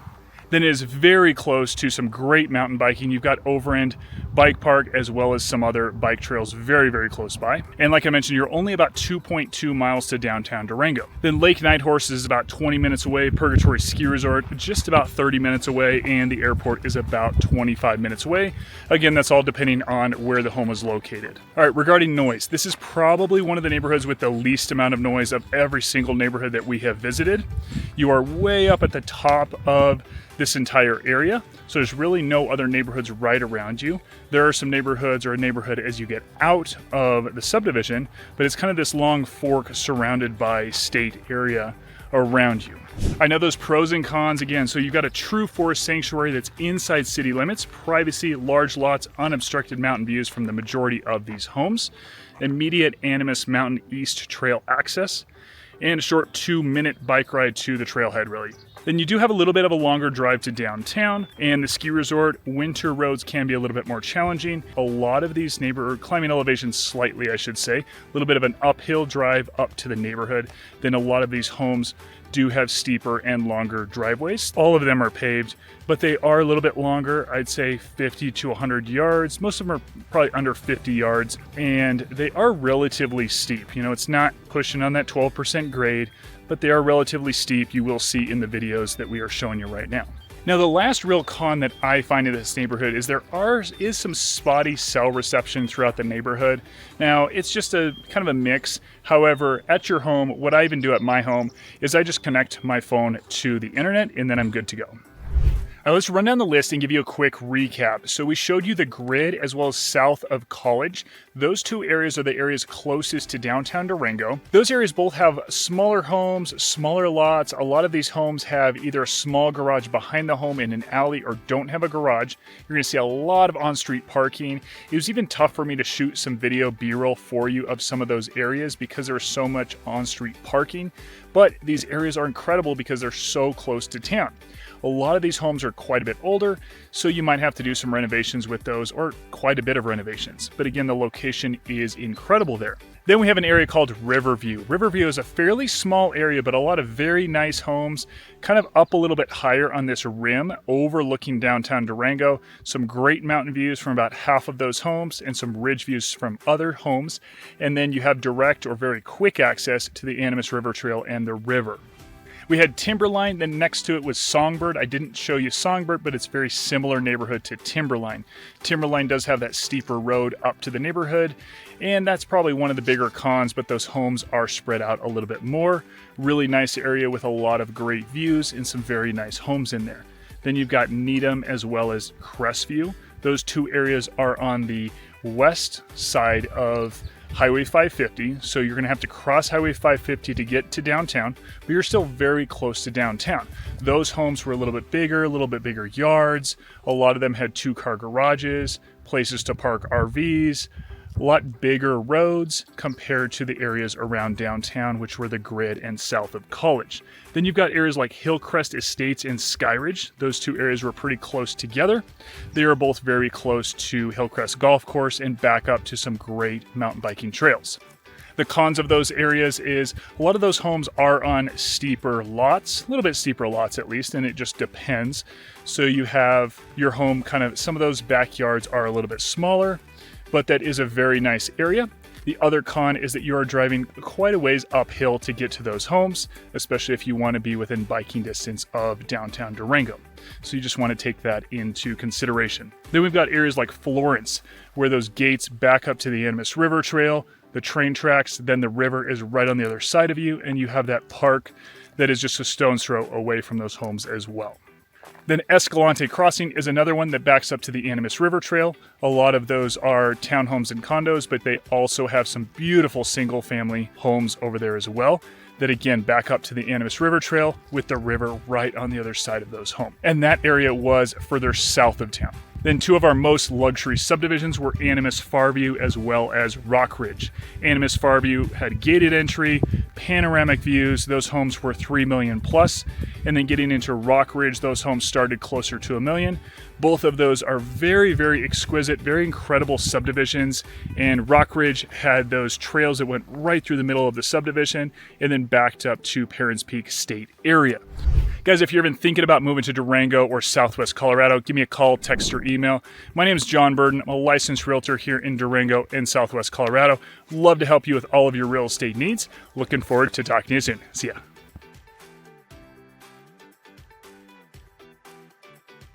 Then it is very close to some great mountain biking. You've got Overend Bike Park as well as some other bike trails very, very close by. And like I mentioned, you're only about 2.2 miles to downtown Durango. Then Lake Nighthorse is about 20 minutes away, Purgatory Ski Resort just about 30 minutes away, and the airport is about 25 minutes away. Again, that's all depending on where the home is located. All right, regarding noise, this is probably one of the neighborhoods with the least amount of noise of every single neighborhood that we have visited. You are way up at the top of this entire area, so there's really no other neighborhoods right around you. There are some neighborhoods, or a neighborhood as you get out of the subdivision, but it's kind of this long fork surrounded by state area around you. I know those pros and cons again. So you've got a true forest sanctuary that's inside city limits, privacy, large lots, unobstructed mountain views from the majority of these homes, immediate Animas Mountain East Trail access, and a short 2-minute bike ride to the trailhead, really. Then you do have a little bit of a longer drive to downtown, and the ski resort winter roads can be a little bit more challenging. A lot of these climbing elevations slightly, I should say, a little bit of an uphill drive up to the neighborhood. Then a lot of these homes do have steeper and longer driveways. All of them are paved, but they are a little bit longer. I'd say 50 to 100 yards. Most of them are probably under 50 yards, and they are relatively steep. You know, it's not pushing on that 12% grade, but they are relatively steep. You will see in the videos that we are showing you right now. Now, the last real con that I find in this neighborhood is there is some spotty cell reception throughout the neighborhood. Now, it's just a kind of a mix. However, at your home, what I even do at my home is I just connect my phone to the internet, and then I'm good to go. All right, let's run down the list and give you a quick recap. So we showed you the grid as well as south of College. Those two areas are the areas closest to downtown Durango. Those areas both have smaller homes, smaller lots. A lot of these homes have either a small garage behind the home in an alley or don't have a garage. You're gonna see a lot of on-street parking. It was even tough for me to shoot some video B-roll for you of some of those areas because there's so much on-street parking. But these areas are incredible because they're so close to town. A lot of these homes are quite a bit older, so you might have to do some renovations with those, or quite a bit of renovations. But again, the location is incredible there. Then we have an area called Riverview. Riverview is a fairly small area, but a lot of very nice homes, kind of up a little bit higher on this rim, overlooking downtown Durango. Some great mountain views from about half of those homes, and some ridge views from other homes. And then you have direct or very quick access to the Animas River Trail and the river. We had Timberline, then next to it was Songbird. I didn't show you Songbird, but it's a very similar neighborhood to Timberline. Timberline does have that steeper road up to the neighborhood, and that's probably one of the bigger cons, but those homes are spread out a little bit more. Really nice area with a lot of great views and some very nice homes in there. Then you've got Needham as well as Crestview. Those two areas are on the west side of Highway 550, so you're going to have to cross Highway 550 to get to downtown, but you're still very close to downtown. Those homes were a little bit bigger yards. A lot of them had 2-car garages, places to park RVs, a lot bigger roads compared to the areas around downtown, which were the grid and south of College. Then you've got areas like Hillcrest Estates and Skyridge. Those two areas were pretty close together. They are both very close to Hillcrest Golf Course and back up to some great mountain biking trails. The cons of those areas is a lot of those homes are on steeper lots, a little bit steeper lots at least, and it just depends. So you have your home kind of, some of those backyards are a little bit smaller, but that is a very nice area. The other con is that you are driving quite a ways uphill to get to those homes, especially if you want to be within biking distance of downtown Durango. So you just want to take that into consideration. Then we've got areas like Florence, where those gates back up to the Animas River Trail, the train tracks, then the river is right on the other side of you, and you have that park that is just a stone's throw away from those homes as well. Then Escalante Crossing is another one that backs up to the Animas River Trail. A lot of those are townhomes and condos, but they also have some beautiful single-family homes over there as well that again back up to the Animas River Trail with the river right on the other side of those homes. And that area was further south of town. Then two of our most luxury subdivisions were Animas Farview as well as Rock Ridge. Animas Farview had gated entry, panoramic views. Those homes were $3 million plus. And then getting into Rock Ridge, those homes started closer to $1 million. Both of those are very, very exquisite, very incredible subdivisions. And Rock Ridge had those trails that went right through the middle of the subdivision and then backed up to Perrins Peak State area. Guys, if you're even thinking about moving to Durango or Southwest Colorado, give me a call, text, or email. My name is John Burden. I'm a licensed realtor here in Durango and Southwest Colorado. Love to help you with all of your real estate needs. Looking forward to talking to you soon. See ya.